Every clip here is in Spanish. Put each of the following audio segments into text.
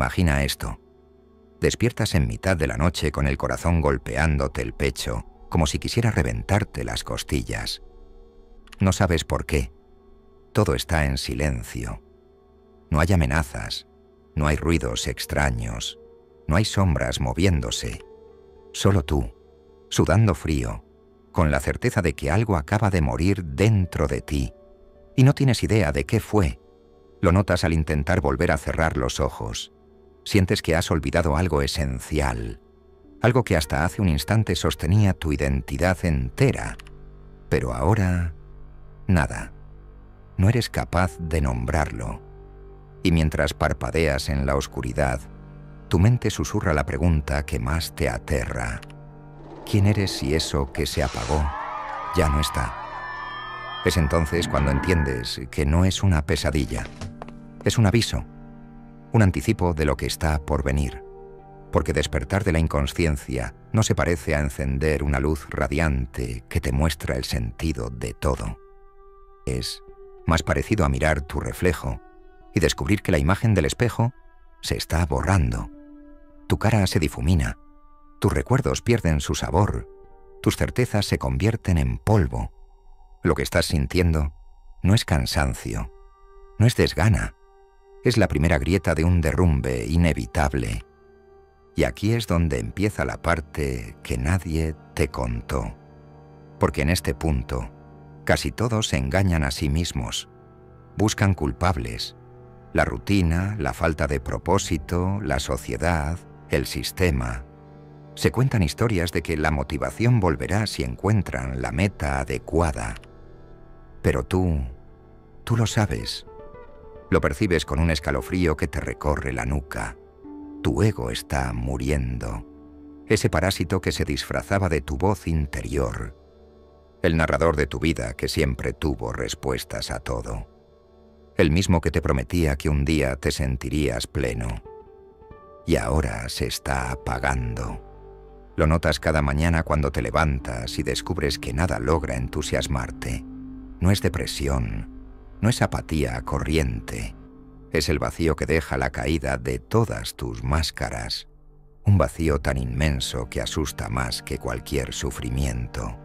Imagina esto. Despiertas en mitad de la noche con el corazón golpeándote el pecho, como si quisiera reventarte las costillas. No sabes por qué. Todo está en silencio. No hay amenazas, no hay ruidos extraños, no hay sombras moviéndose. Solo tú, sudando frío, con la certeza de que algo acaba de morir dentro de ti, y no tienes idea de qué fue. Lo notas al intentar volver a cerrar los ojos. Sientes que has olvidado algo esencial, algo que hasta hace un instante sostenía tu identidad entera, pero ahora, nada. No eres capaz de nombrarlo. Y mientras parpadeas en la oscuridad, tu mente susurra la pregunta que más te aterra. ¿Quién eres si eso que se apagó ya no está? Es entonces cuando entiendes que no es una pesadilla. Es un aviso, un anticipo de lo que está por venir. Porque despertar de la inconsciencia no se parece a encender una luz radiante que te muestra el sentido de todo. Es más parecido a mirar tu reflejo y descubrir que la imagen del espejo se está borrando. Tu cara se difumina, tus recuerdos pierden su sabor, tus certezas se convierten en polvo. Lo que estás sintiendo no es cansancio, no es desgana, es la primera grieta de un derrumbe inevitable. Y aquí es donde empieza la parte que nadie te contó. Porque en este punto, casi todos se engañan a sí mismos. Buscan culpables. La rutina, la falta de propósito, la sociedad, el sistema. Se cuentan historias de que la motivación volverá si encuentran la meta adecuada. Pero tú lo sabes. Lo percibes con un escalofrío que te recorre la nuca. Tu ego está muriendo. Ese parásito que se disfrazaba de tu voz interior. El narrador de tu vida que siempre tuvo respuestas a todo. El mismo que te prometía que un día te sentirías pleno. Y ahora se está apagando. Lo notas cada mañana cuando te levantas y descubres que nada logra entusiasmarte. No es depresión, no es apatía corriente. Es el vacío que deja la caída de todas tus máscaras. Un vacío tan inmenso que asusta más que cualquier sufrimiento.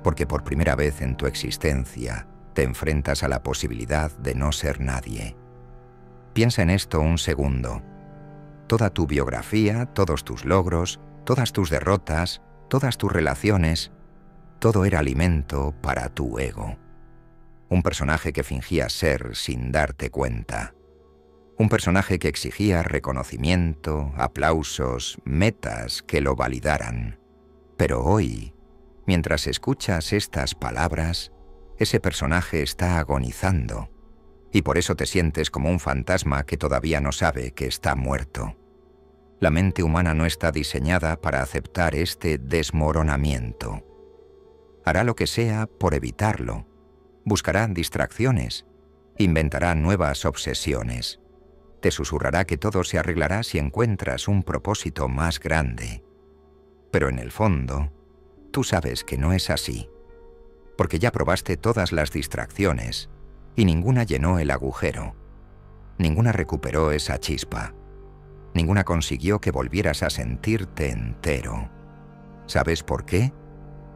Porque por primera vez en tu existencia te enfrentas a la posibilidad de no ser nadie. Piensa en esto un segundo. Toda tu biografía, todos tus logros, todas tus derrotas, todas tus relaciones, todo era alimento para tu ego. Un personaje que fingías ser sin darte cuenta. Un personaje que exigía reconocimiento, aplausos, metas que lo validaran. Pero hoy, mientras escuchas estas palabras, ese personaje está agonizando, y por eso te sientes como un fantasma que todavía no sabe que está muerto. La mente humana no está diseñada para aceptar este desmoronamiento. Hará lo que sea por evitarlo. Buscará distracciones, inventará nuevas obsesiones. Te susurrará que todo se arreglará si encuentras un propósito más grande. Pero en el fondo, tú sabes que no es así, porque ya probaste todas las distracciones y ninguna llenó el agujero. Ninguna recuperó esa chispa. Ninguna consiguió que volvieras a sentirte entero. ¿Sabes por qué?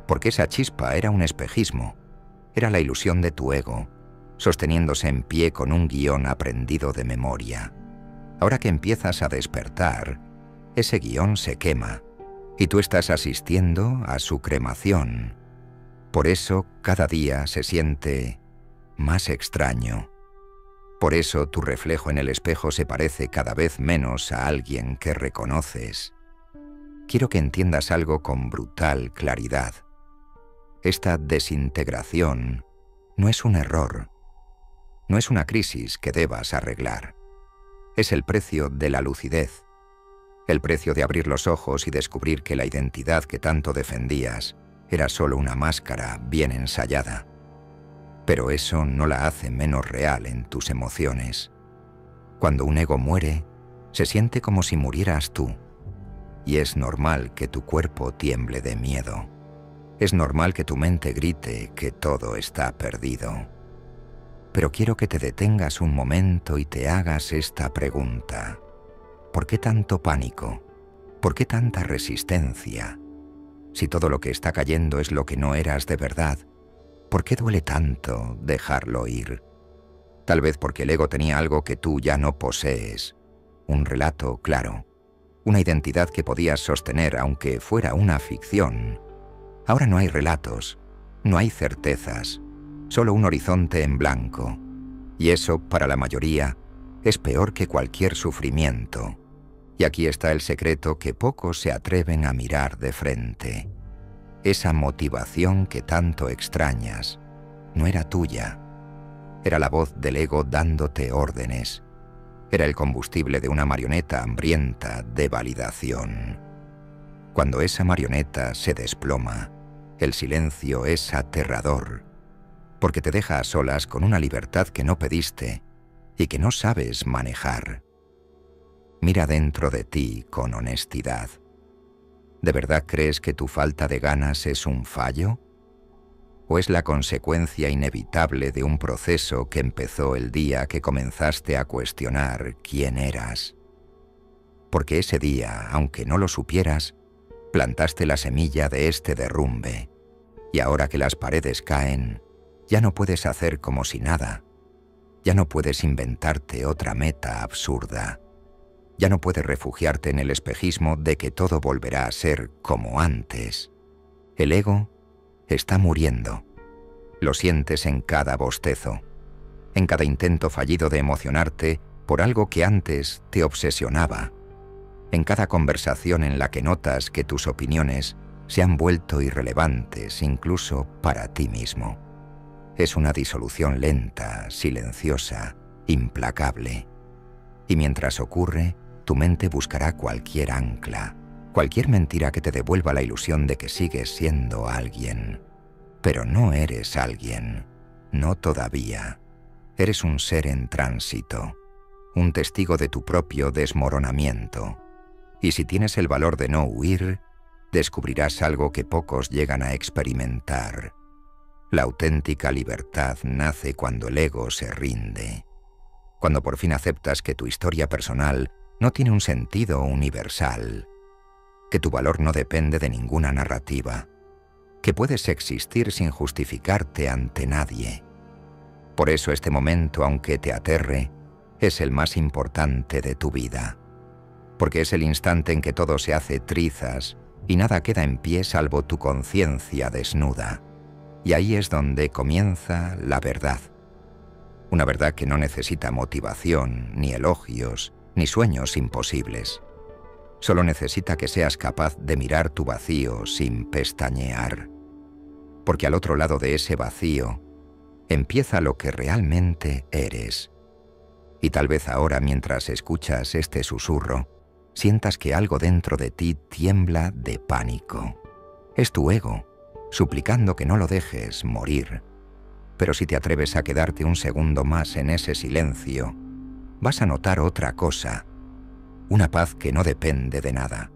Porque esa chispa era un espejismo. Era la ilusión de tu ego, sosteniéndose en pie con un guión aprendido de memoria. Ahora que empiezas a despertar, ese guión se quema, y tú estás asistiendo a su cremación. Por eso cada día se siente más extraño. Por eso tu reflejo en el espejo se parece cada vez menos a alguien que reconoces. Quiero que entiendas algo con brutal claridad. Esta desintegración no es un error, no es una crisis que debas arreglar. Es el precio de la lucidez, el precio de abrir los ojos y descubrir que la identidad que tanto defendías era solo una máscara bien ensayada. Pero eso no la hace menos real en tus emociones. Cuando un ego muere, se siente como si murieras tú, y es normal que tu cuerpo tiemble de miedo. Es normal que tu mente grite que todo está perdido. Pero quiero que te detengas un momento y te hagas esta pregunta. ¿Por qué tanto pánico? ¿Por qué tanta resistencia? Si todo lo que está cayendo es lo que no eras de verdad, ¿por qué duele tanto dejarlo ir? Tal vez porque el ego tenía algo que tú ya no posees, un relato claro, una identidad que podías sostener aunque fuera una ficción. Ahora no hay relatos, no hay certezas, solo un horizonte en blanco. Y eso, para la mayoría, es peor que cualquier sufrimiento. Y aquí está el secreto que pocos se atreven a mirar de frente. Esa motivación que tanto extrañas no era tuya. Era la voz del ego dándote órdenes. Era el combustible de una marioneta hambrienta de validación. Cuando esa marioneta se desploma, el silencio es aterrador, porque te deja a solas con una libertad que no pediste y que no sabes manejar. Mira dentro de ti con honestidad. ¿De verdad crees que tu falta de ganas es un fallo? ¿O es la consecuencia inevitable de un proceso que empezó el día que comenzaste a cuestionar quién eras? Porque ese día, aunque no lo supieras, plantaste la semilla de este derrumbe, y ahora que las paredes caen, ya no puedes hacer como si nada. Ya no puedes inventarte otra meta absurda. Ya no puedes refugiarte en el espejismo de que todo volverá a ser como antes. El ego está muriendo. Lo sientes en cada bostezo, en cada intento fallido de emocionarte por algo que antes te obsesionaba, en cada conversación en la que notas que tus opiniones se han vuelto irrelevantes incluso para ti mismo. Es una disolución lenta, silenciosa, implacable. Y mientras ocurre, tu mente buscará cualquier ancla, cualquier mentira que te devuelva la ilusión de que sigues siendo alguien. Pero no eres alguien, no todavía. Eres un ser en tránsito, un testigo de tu propio desmoronamiento. Y si tienes el valor de no huir, descubrirás algo que pocos llegan a experimentar. La auténtica libertad nace cuando el ego se rinde. Cuando por fin aceptas que tu historia personal no tiene un sentido universal, que tu valor no depende de ninguna narrativa, que puedes existir sin justificarte ante nadie. Por eso este momento, aunque te aterre, es el más importante de tu vida, porque es el instante en que todo se hace trizas y nada queda en pie salvo tu conciencia desnuda. Y ahí es donde comienza la verdad. Una verdad que no necesita motivación, ni elogios, ni sueños imposibles. Solo necesita que seas capaz de mirar tu vacío sin pestañear. Porque al otro lado de ese vacío empieza lo que realmente eres. Y tal vez ahora, mientras escuchas este susurro, sientas que algo dentro de ti tiembla de pánico. Es tu ego, suplicando que no lo dejes morir. Pero si te atreves a quedarte un segundo más en ese silencio, vas a notar otra cosa. Una paz que no depende de nada.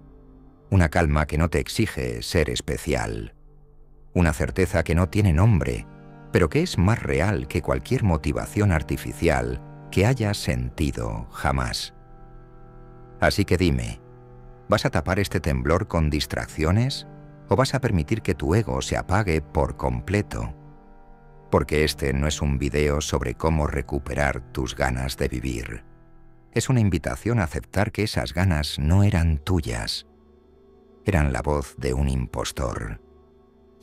Una calma que no te exige ser especial. Una certeza que no tiene nombre, pero que es más real que cualquier motivación artificial que hayas sentido jamás. Así que dime, ¿vas a tapar este temblor con distracciones o vas a permitir que tu ego se apague por completo? Porque este no es un video sobre cómo recuperar tus ganas de vivir. Es una invitación a aceptar que esas ganas no eran tuyas. Eran la voz de un impostor.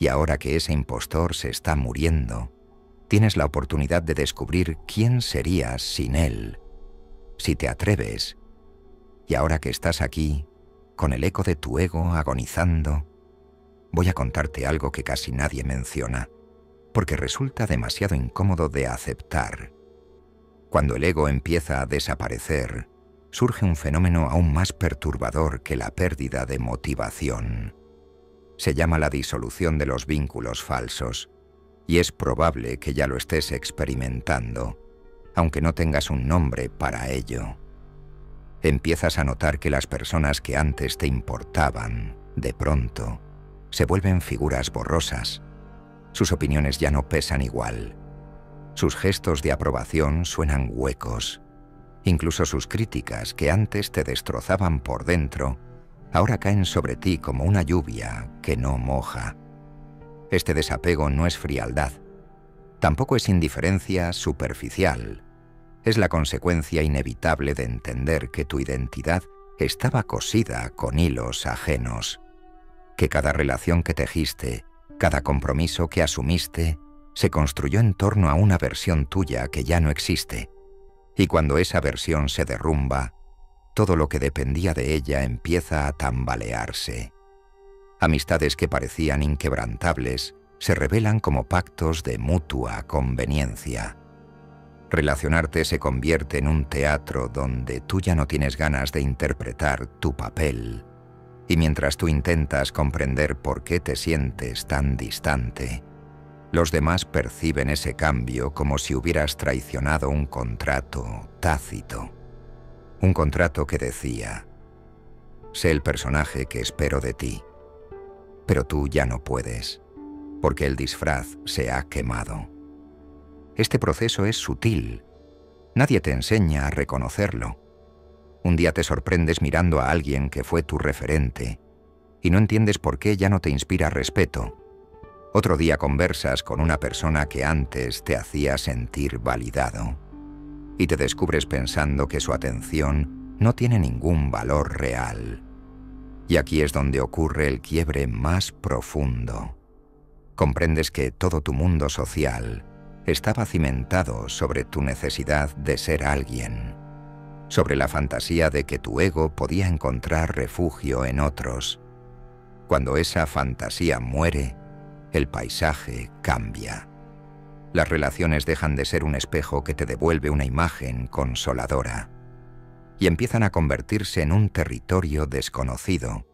Y ahora que ese impostor se está muriendo, tienes la oportunidad de descubrir quién serías sin él, si te atreves. Y ahora que estás aquí, con el eco de tu ego agonizando, voy a contarte algo que casi nadie menciona, porque resulta demasiado incómodo de aceptar. Cuando el ego empieza a desaparecer, surge un fenómeno aún más perturbador que la pérdida de motivación. Se llama la disolución de los vínculos falsos, y es probable que ya lo estés experimentando, aunque no tengas un nombre para ello. Empiezas a notar que las personas que antes te importaban, de pronto, se vuelven figuras borrosas. Sus opiniones ya no pesan igual. Sus gestos de aprobación suenan huecos. Incluso sus críticas, que antes te destrozaban por dentro, ahora caen sobre ti como una lluvia que no moja. Este desapego no es frialdad, tampoco es indiferencia superficial. Es la consecuencia inevitable de entender que tu identidad estaba cosida con hilos ajenos, que cada relación que tejiste, cada compromiso que asumiste, se construyó en torno a una versión tuya que ya no existe, y cuando esa versión se derrumba, todo lo que dependía de ella empieza a tambalearse. Amistades que parecían inquebrantables se revelan como pactos de mutua conveniencia. Relacionarte se convierte en un teatro donde tú ya no tienes ganas de interpretar tu papel, y mientras tú intentas comprender por qué te sientes tan distante, los demás perciben ese cambio como si hubieras traicionado un contrato tácito. Un contrato que decía: sé el personaje que espero de ti, pero tú ya no puedes, porque el disfraz se ha quemado. Este proceso es sutil. Nadie te enseña a reconocerlo. Un día te sorprendes mirando a alguien que fue tu referente y no entiendes por qué ya no te inspira respeto. Otro día conversas con una persona que antes te hacía sentir validado y te descubres pensando que su atención no tiene ningún valor real. Y aquí es donde ocurre el quiebre más profundo. Comprendes que todo tu mundo social estaba cimentado sobre tu necesidad de ser alguien, sobre la fantasía de que tu ego podía encontrar refugio en otros. Cuando esa fantasía muere, el paisaje cambia. Las relaciones dejan de ser un espejo que te devuelve una imagen consoladora y empiezan a convertirse en un territorio desconocido,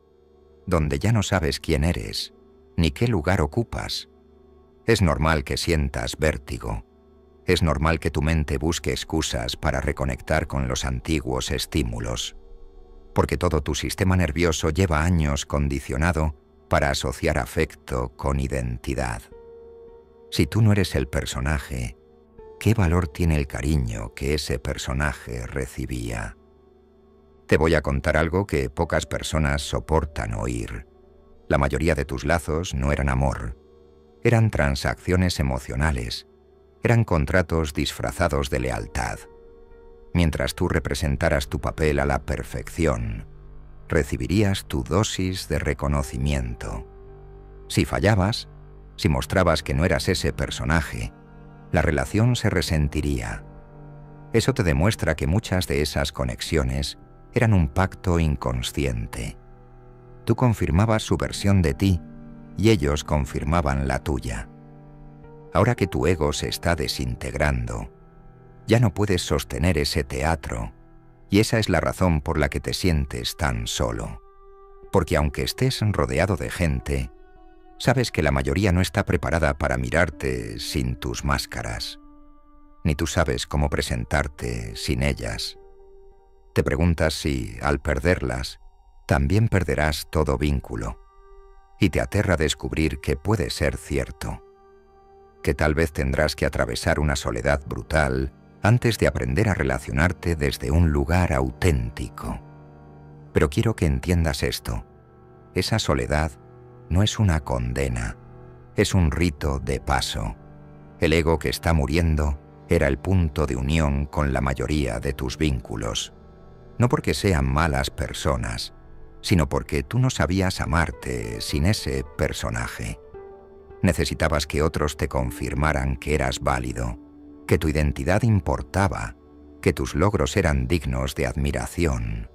donde ya no sabes quién eres ni qué lugar ocupas. Es normal que sientas vértigo. Es normal que tu mente busque excusas para reconectar con los antiguos estímulos, porque todo tu sistema nervioso lleva años condicionado para asociar afecto con identidad. Si tú no eres el personaje, ¿qué valor tiene el cariño que ese personaje recibía? Te voy a contar algo que pocas personas soportan oír. La mayoría de tus lazos no eran amor. Eran transacciones emocionales, eran contratos disfrazados de lealtad. Mientras tú representaras tu papel a la perfección, recibirías tu dosis de reconocimiento. Si fallabas, si mostrabas que no eras ese personaje, la relación se resentiría. Eso te demuestra que muchas de esas conexiones eran un pacto inconsciente. Tú confirmabas su versión de ti, y ellos confirmaban la tuya. Ahora que tu ego se está desintegrando, ya no puedes sostener ese teatro, y esa es la razón por la que te sientes tan solo. Porque aunque estés rodeado de gente, sabes que la mayoría no está preparada para mirarte sin tus máscaras, ni tú sabes cómo presentarte sin ellas. Te preguntas si, al perderlas, también perderás todo vínculo. Y te aterra descubrir que puede ser cierto, que tal vez tendrás que atravesar una soledad brutal antes de aprender a relacionarte desde un lugar auténtico. Pero quiero que entiendas esto: esa soledad no es una condena, es un rito de paso. El ego que está muriendo era el punto de unión con la mayoría de tus vínculos, no porque sean malas personas, sino porque tú no sabías amarte sin ese personaje. Necesitabas que otros te confirmaran que eras válido, que tu identidad importaba, que tus logros eran dignos de admiración.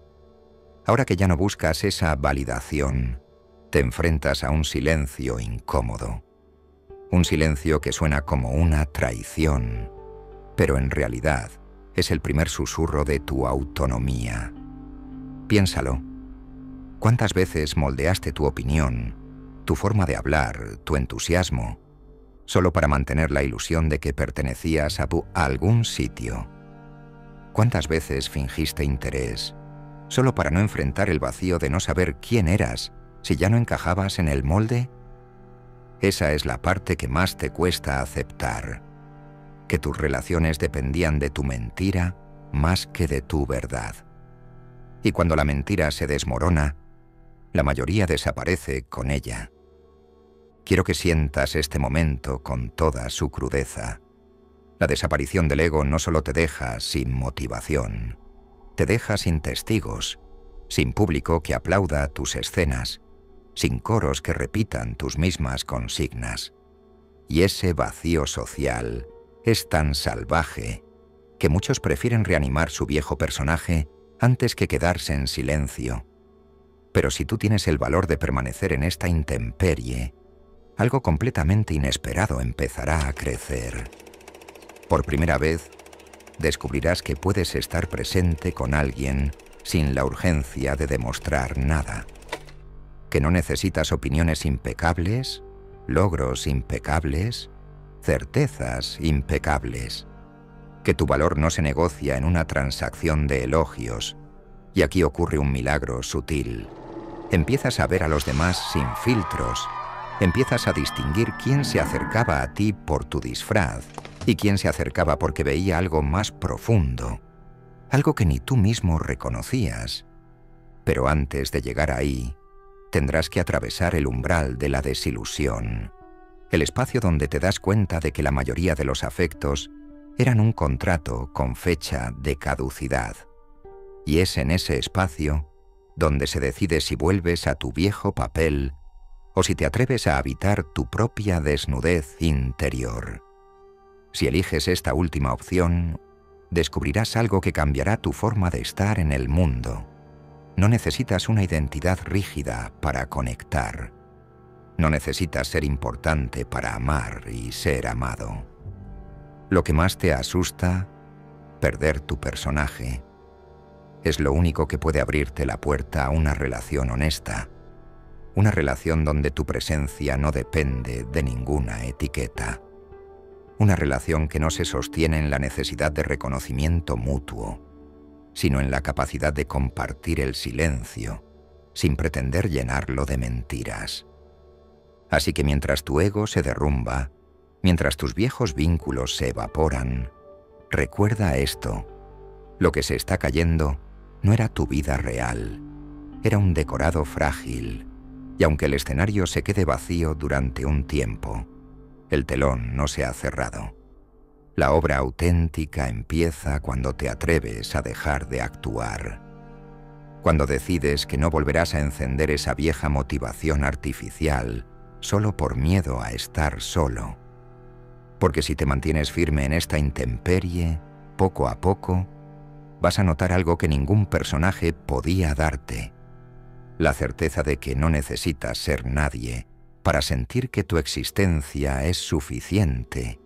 Ahora que ya no buscas esa validación, te enfrentas a un silencio incómodo. Un silencio que suena como una traición, pero en realidad es el primer susurro de tu autonomía. Piénsalo. ¿Cuántas veces moldeaste tu opinión, tu forma de hablar, tu entusiasmo, solo para mantener la ilusión de que pertenecías a algún sitio? ¿Cuántas veces fingiste interés, solo para no enfrentar el vacío de no saber quién eras si ya no encajabas en el molde? Esa es la parte que más te cuesta aceptar, que tus relaciones dependían de tu mentira más que de tu verdad. Y cuando la mentira se desmorona, la mayoría desaparece con ella. Quiero que sientas este momento con toda su crudeza. La desaparición del ego no solo te deja sin motivación, te deja sin testigos, sin público que aplauda tus escenas, sin coros que repitan tus mismas consignas. Y ese vacío social es tan salvaje que muchos prefieren reanimar su viejo personaje antes que quedarse en silencio. Pero si tú tienes el valor de permanecer en esta intemperie, algo completamente inesperado empezará a crecer. Por primera vez, descubrirás que puedes estar presente con alguien sin la urgencia de demostrar nada. Que no necesitas opiniones impecables, logros impecables, certezas impecables. Que tu valor no se negocia en una transacción de elogios. Y aquí ocurre un milagro sutil. Empiezas a ver a los demás sin filtros. Empiezas a distinguir quién se acercaba a ti por tu disfraz y quién se acercaba porque veía algo más profundo, algo que ni tú mismo reconocías. Pero antes de llegar ahí, tendrás que atravesar el umbral de la desilusión, el espacio donde te das cuenta de que la mayoría de los afectos eran un contrato con fecha de caducidad. Y es en ese espacio donde se decide si vuelves a tu viejo papel o si te atreves a habitar tu propia desnudez interior. Si eliges esta última opción, descubrirás algo que cambiará tu forma de estar en el mundo. No necesitas una identidad rígida para conectar. No necesitas ser importante para amar y ser amado. Lo que más te asusta, perder tu personaje, es lo único que puede abrirte la puerta a una relación honesta. Una relación donde tu presencia no depende de ninguna etiqueta. Una relación que no se sostiene en la necesidad de reconocimiento mutuo, sino en la capacidad de compartir el silencio, sin pretender llenarlo de mentiras. Así que mientras tu ego se derrumba, mientras tus viejos vínculos se evaporan, recuerda esto: lo que se está cayendo no era tu vida real, era un decorado frágil, y aunque el escenario se quede vacío durante un tiempo, el telón no se ha cerrado. La obra auténtica empieza cuando te atreves a dejar de actuar, cuando decides que no volverás a encender esa vieja motivación artificial solo por miedo a estar solo. Porque si te mantienes firme en esta intemperie, poco a poco, vas a notar algo que ningún personaje podía darte: la certeza de que no necesitas ser nadie para sentir que tu existencia es suficiente.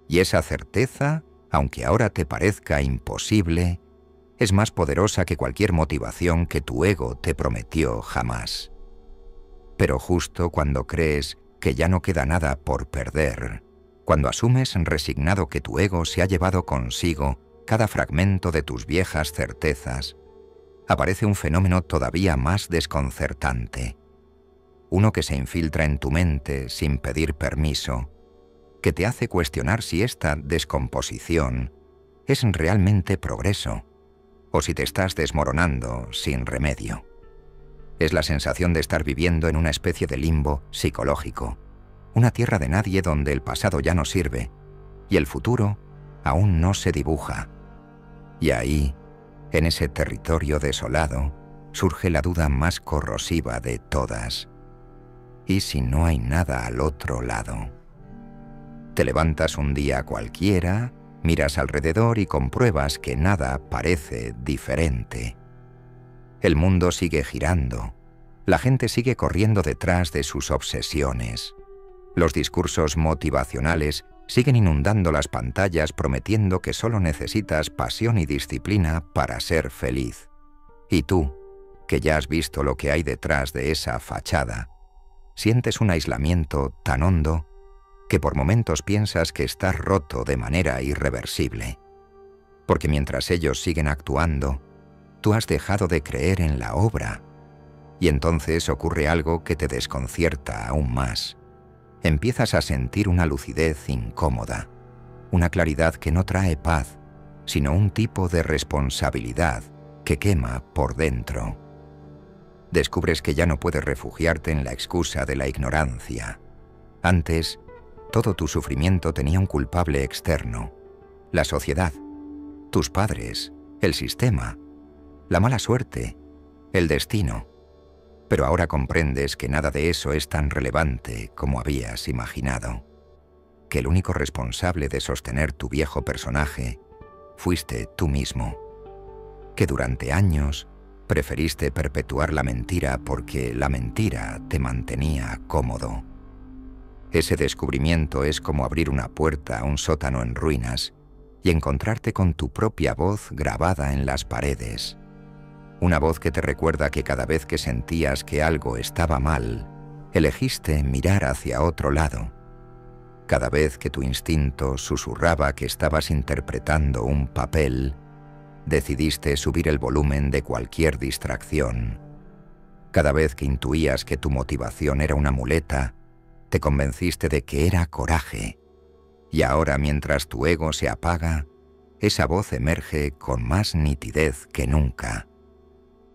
Y esa certeza, aunque ahora te parezca imposible, es más poderosa que cualquier motivación que tu ego te prometió jamás. Pero justo cuando crees que ya no queda nada por perder, cuando asumes resignado que tu ego se ha llevado consigo cada fragmento de tus viejas certezas, aparece un fenómeno todavía más desconcertante. Uno que se infiltra en tu mente sin pedir permiso, que te hace cuestionar si esta descomposición es realmente progreso, o si te estás desmoronando sin remedio. Es la sensación de estar viviendo en una especie de limbo psicológico, una tierra de nadie donde el pasado ya no sirve, y el futuro aún no se dibuja. Y ahí, en ese territorio desolado, surge la duda más corrosiva de todas: ¿y si no hay nada al otro lado? Te levantas un día cualquiera, miras alrededor y compruebas que nada parece diferente. El mundo sigue girando, la gente sigue corriendo detrás de sus obsesiones. Los discursos motivacionales siguen inundando las pantallas prometiendo que solo necesitas pasión y disciplina para ser feliz. Y tú, que ya has visto lo que hay detrás de esa fachada, sientes un aislamiento tan hondo que por momentos piensas que estás roto de manera irreversible. Porque mientras ellos siguen actuando, tú has dejado de creer en la obra. Y entonces ocurre algo que te desconcierta aún más. Empiezas a sentir una lucidez incómoda, una claridad que no trae paz, sino un tipo de responsabilidad que quema por dentro. Descubres que ya no puedes refugiarte en la excusa de la ignorancia. Antes, todo tu sufrimiento tenía un culpable externo: la sociedad, tus padres, el sistema, la mala suerte, el destino. Pero ahora comprendes que nada de eso es tan relevante como habías imaginado, que el único responsable de sostener tu viejo personaje fuiste tú mismo, que durante años preferiste perpetuar la mentira porque la mentira te mantenía cómodo. Ese descubrimiento es como abrir una puerta a un sótano en ruinas y encontrarte con tu propia voz grabada en las paredes. Una voz que te recuerda que cada vez que sentías que algo estaba mal, elegiste mirar hacia otro lado. Cada vez que tu instinto susurraba que estabas interpretando un papel, decidiste subir el volumen de cualquier distracción. Cada vez que intuías que tu motivación era una muleta, te convenciste de que era coraje. Y ahora, mientras tu ego se apaga, esa voz emerge con más nitidez que nunca.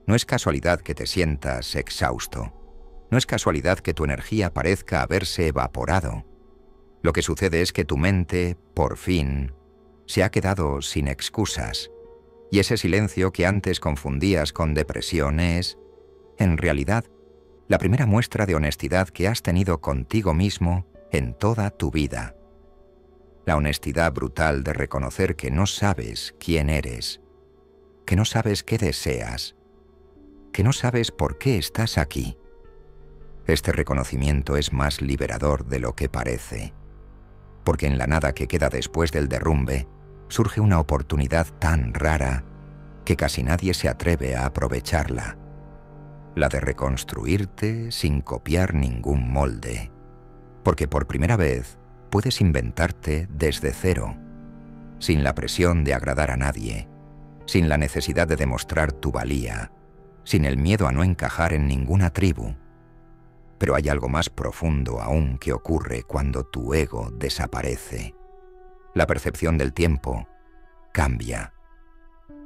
No es casualidad que te sientas exhausto. No es casualidad que tu energía parezca haberse evaporado. Lo que sucede es que tu mente, por fin, se ha quedado sin excusas. Y ese silencio que antes confundías con depresión es, en realidad, la primera muestra de honestidad que has tenido contigo mismo en toda tu vida. La honestidad brutal de reconocer que no sabes quién eres, que no sabes qué deseas, que no sabes por qué estás aquí. Este reconocimiento es más liberador de lo que parece, porque en la nada que queda después del derrumbe surge una oportunidad tan rara que casi nadie se atreve a aprovecharla, la de reconstruirte sin copiar ningún molde, porque por primera vez puedes inventarte desde cero, sin la presión de agradar a nadie, sin la necesidad de demostrar tu valía, sin el miedo a no encajar en ninguna tribu. Pero hay algo más profundo aún que ocurre cuando tu ego desaparece. La percepción del tiempo cambia.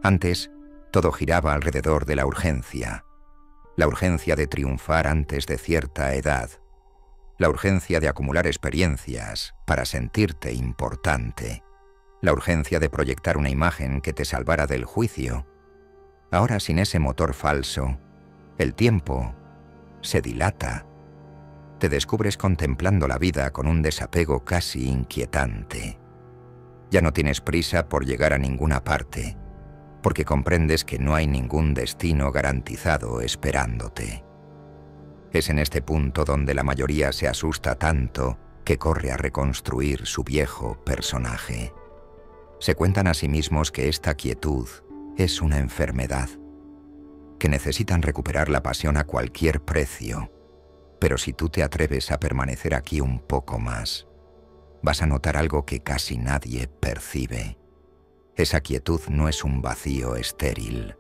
Antes, todo giraba alrededor de la urgencia de triunfar antes de cierta edad, la urgencia de acumular experiencias para sentirte importante, la urgencia de proyectar una imagen que te salvara del juicio. Ahora, sin ese motor falso, el tiempo se dilata. Te descubres contemplando la vida con un desapego casi inquietante. Ya no tienes prisa por llegar a ninguna parte, porque comprendes que no hay ningún destino garantizado esperándote. Es en este punto donde la mayoría se asusta tanto que corre a reconstruir su viejo personaje. Se cuentan a sí mismos que esta quietud es una enfermedad, que necesitan recuperar la pasión a cualquier precio. Pero si tú te atreves a permanecer aquí un poco más, vas a notar algo que casi nadie percibe. Esa quietud no es un vacío estéril,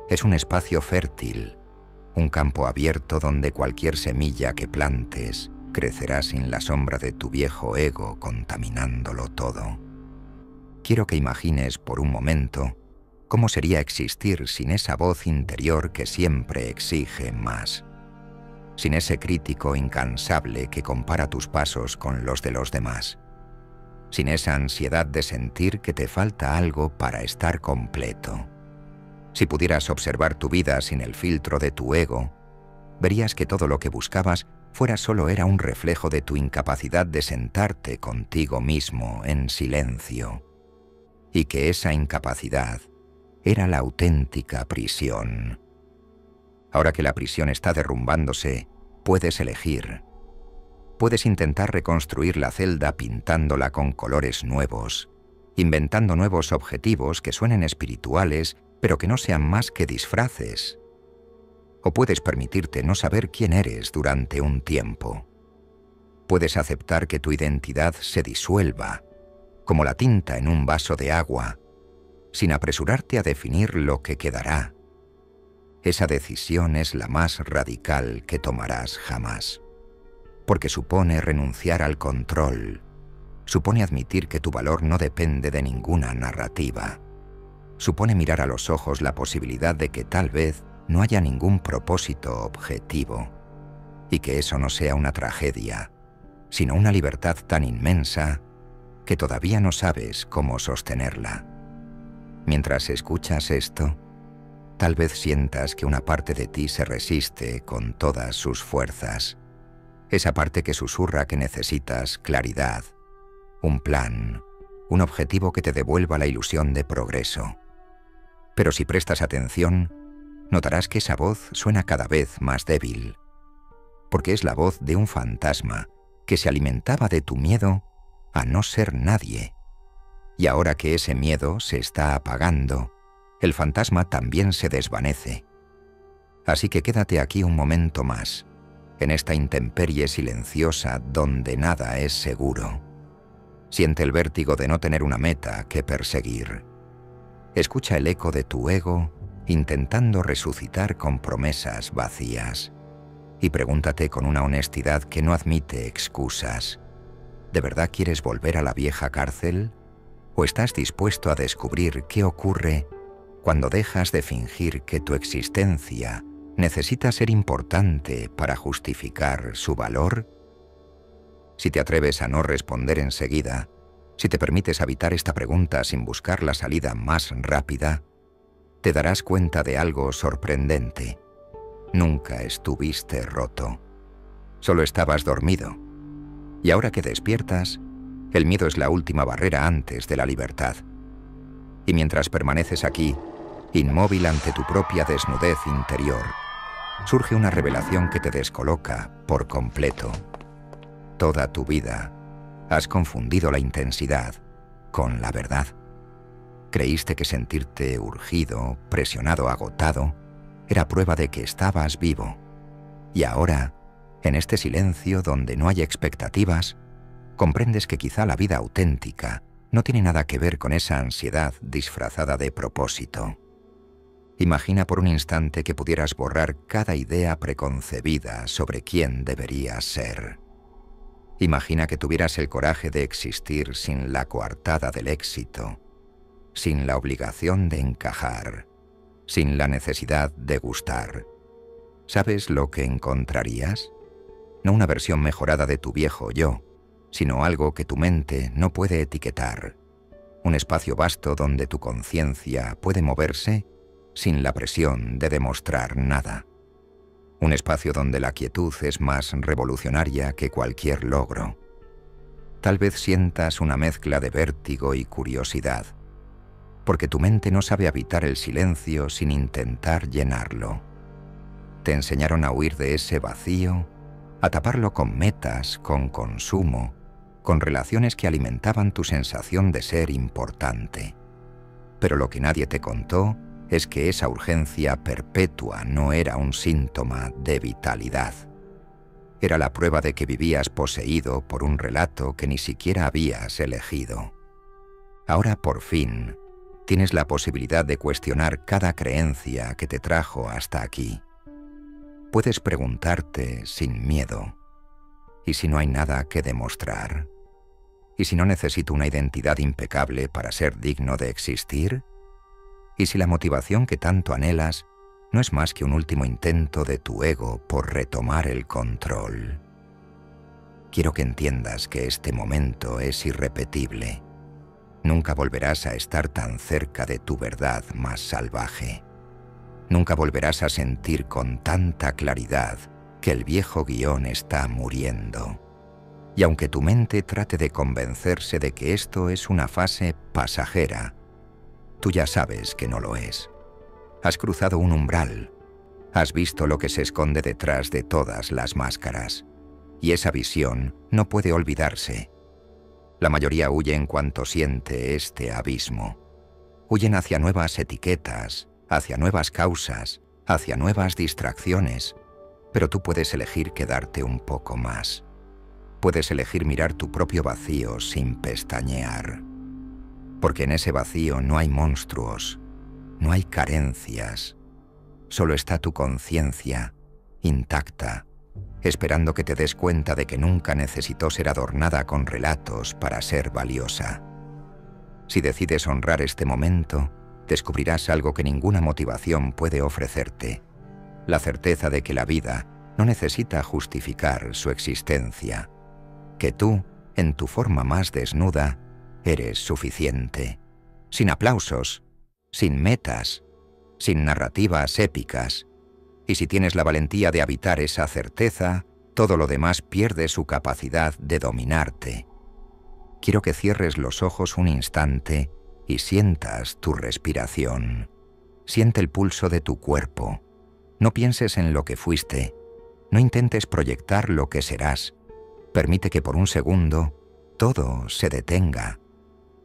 es un espacio fértil, un campo abierto donde cualquier semilla que plantes crecerá sin la sombra de tu viejo ego contaminándolo todo. Quiero que imagines por un momento cómo sería existir sin esa voz interior que siempre exige más, sin ese crítico incansable que compara tus pasos con los de los demás, sin esa ansiedad de sentir que te falta algo para estar completo. Si pudieras observar tu vida sin el filtro de tu ego, verías que todo lo que buscabas solo era un reflejo de tu incapacidad de sentarte contigo mismo en silencio, y que esa incapacidad era la auténtica prisión. Ahora que la prisión está derrumbándose, puedes elegir. Puedes intentar reconstruir la celda pintándola con colores nuevos, inventando nuevos objetivos que suenen espirituales, pero que no sean más que disfraces. O puedes permitirte no saber quién eres durante un tiempo. Puedes aceptar que tu identidad se disuelva, como la tinta en un vaso de agua, sin apresurarte a definir lo que quedará. Esa decisión es la más radical que tomarás jamás, porque supone renunciar al control, supone admitir que tu valor no depende de ninguna narrativa. supone mirar a los ojos la posibilidad de que tal vez no haya ningún propósito objetivo, y que eso no sea una tragedia, sino una libertad tan inmensa que todavía no sabes cómo sostenerla. Mientras escuchas esto, tal vez sientas que una parte de ti se resiste con todas sus fuerzas. Esa parte que susurra que necesitas claridad, un plan, un objetivo que te devuelva la ilusión de progreso. Pero si prestas atención, notarás que esa voz suena cada vez más débil, porque es la voz de un fantasma que se alimentaba de tu miedo a no ser nadie. Y ahora que ese miedo se está apagando, el fantasma también se desvanece. Así que quédate aquí un momento más, en esta intemperie silenciosa donde nada es seguro. Siente el vértigo de no tener una meta que perseguir. Escucha el eco de tu ego intentando resucitar con promesas vacías. Y pregúntate con una honestidad que no admite excusas: ¿de verdad quieres volver a la vieja cárcel? ¿O estás dispuesto a descubrir qué ocurre cuando dejas de fingir que tu existencia necesita ser importante para justificar su valor? Si te atreves a no responder enseguida, si te permites habitar esta pregunta sin buscar la salida más rápida, te darás cuenta de algo sorprendente. Nunca estuviste roto. Solo estabas dormido. Y ahora que despiertas, el miedo es la última barrera antes de la libertad. Y mientras permaneces aquí, inmóvil ante tu propia desnudez interior, surge una revelación que te descoloca por completo. Toda tu vida has confundido la intensidad con la verdad. Creíste que sentirte urgido, presionado, agotado, era prueba de que estabas vivo. Y ahora, en este silencio donde no hay expectativas, comprendes que quizá la vida auténtica no tiene nada que ver con esa ansiedad disfrazada de propósito. Imagina por un instante que pudieras borrar cada idea preconcebida sobre quién deberías ser. Imagina que tuvieras el coraje de existir sin la coartada del éxito, sin la obligación de encajar, sin la necesidad de gustar. ¿Sabes lo que encontrarías? No una versión mejorada de tu viejo yo, sino algo que tu mente no puede etiquetar. Un espacio vasto donde tu conciencia puede moverse sin la presión de demostrar nada. Un espacio donde la quietud es más revolucionaria que cualquier logro. Tal vez sientas una mezcla de vértigo y curiosidad, porque tu mente no sabe habitar el silencio sin intentar llenarlo. Te enseñaron a huir de ese vacío, a taparlo con metas, con consumo, con relaciones que alimentaban tu sensación de ser importante. Pero lo que nadie te contó es que esa urgencia perpetua no era un síntoma de vitalidad. Era la prueba de que vivías poseído por un relato que ni siquiera habías elegido. Ahora, por fin, tienes la posibilidad de cuestionar cada creencia que te trajo hasta aquí. Puedes preguntarte sin miedo: ¿y si no hay nada que demostrar? ¿Y si no necesito una identidad impecable para ser digno de existir? ¿Y si la motivación que tanto anhelas no es más que un último intento de tu ego por retomar el control? Quiero que entiendas que este momento es irrepetible. Nunca volverás a estar tan cerca de tu verdad más salvaje. Nunca volverás a sentir con tanta claridad que el viejo guión está muriendo. Y aunque tu mente trate de convencerse de que esto es una fase pasajera, tú ya sabes que no lo es. Has cruzado un umbral. Has visto lo que se esconde detrás de todas las máscaras. Y esa visión no puede olvidarse. La mayoría huye en cuanto siente este abismo. Huyen hacia nuevas etiquetas, hacia nuevas causas, hacia nuevas distracciones. Pero tú puedes elegir quedarte un poco más. Puedes elegir mirar tu propio vacío sin pestañear. Porque en ese vacío no hay monstruos, no hay carencias. Solo está tu conciencia, intacta, esperando que te des cuenta de que nunca necesitó ser adornada con relatos para ser valiosa. Si decides honrar este momento, descubrirás algo que ninguna motivación puede ofrecerte: la certeza de que la vida no necesita justificar su existencia, que tú, en tu forma más desnuda, eres suficiente, sin aplausos, sin metas, sin narrativas épicas. Y si tienes la valentía de habitar esa certeza, todo lo demás pierde su capacidad de dominarte. Quiero que cierres los ojos un instante y sientas tu respiración. Siente el pulso de tu cuerpo. No pienses en lo que fuiste. No intentes proyectar lo que serás. Permite que por un segundo todo se detenga.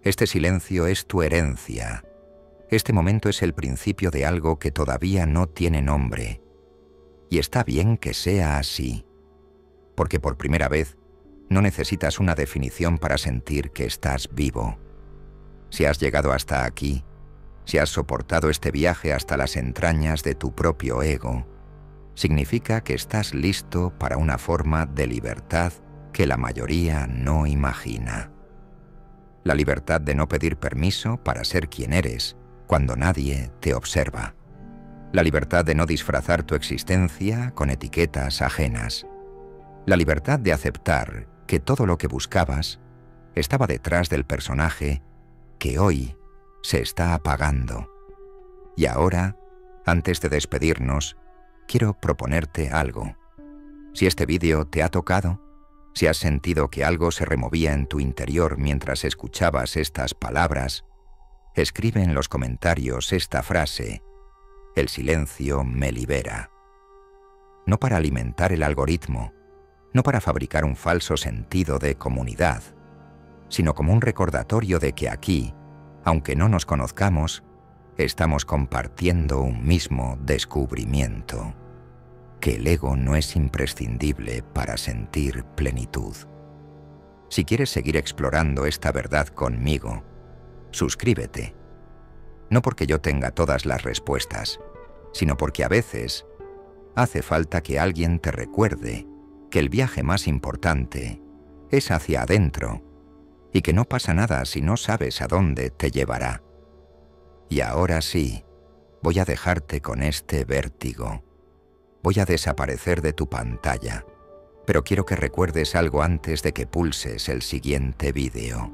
Este silencio es tu herencia. Este momento es el principio de algo que todavía no tiene nombre. Y está bien que sea así, porque por primera vez no necesitas una definición para sentir que estás vivo. Si has llegado hasta aquí, si has soportado este viaje hasta las entrañas de tu propio ego, significa que estás listo para una forma de libertad que la mayoría no imagina. La libertad de no pedir permiso para ser quien eres cuando nadie te observa. La libertad de no disfrazar tu existencia con etiquetas ajenas. La libertad de aceptar que todo lo que buscabas estaba detrás del personaje que hoy se está apagando. Y ahora, antes de despedirnos, quiero proponerte algo. Si este vídeo te ha tocado, si has sentido que algo se removía en tu interior mientras escuchabas estas palabras, escribe en los comentarios esta frase: el silencio me libera. No para alimentar el algoritmo, no para fabricar un falso sentido de comunidad, sino como un recordatorio de que aquí, aunque no nos conozcamos, estamos compartiendo un mismo descubrimiento, que el ego no es imprescindible para sentir plenitud. Si quieres seguir explorando esta verdad conmigo, suscríbete. No porque yo tenga todas las respuestas, sino porque a veces hace falta que alguien te recuerde que el viaje más importante es hacia adentro y que no pasa nada si no sabes a dónde te llevará. Y ahora sí, voy a dejarte con este vértigo. Voy a desaparecer de tu pantalla, pero quiero que recuerdes algo antes de que pulses el siguiente vídeo.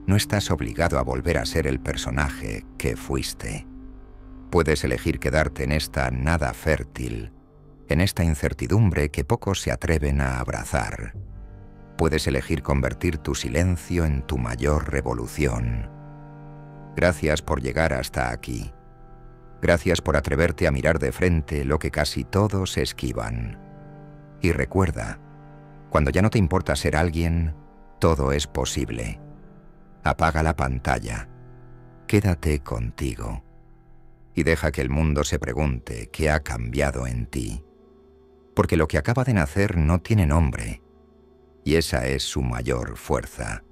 No estás obligado a volver a ser el personaje que fuiste. Puedes elegir quedarte en esta nada fértil, en esta incertidumbre que pocos se atreven a abrazar. Puedes elegir convertir tu silencio en tu mayor revolución. Gracias por llegar hasta aquí. Gracias por atreverte a mirar de frente lo que casi todos esquivan. Y recuerda, cuando ya no te importa ser alguien, todo es posible. Apaga la pantalla, quédate contigo y deja que el mundo se pregunte qué ha cambiado en ti. Porque lo que acaba de nacer no tiene nombre, y esa es su mayor fuerza.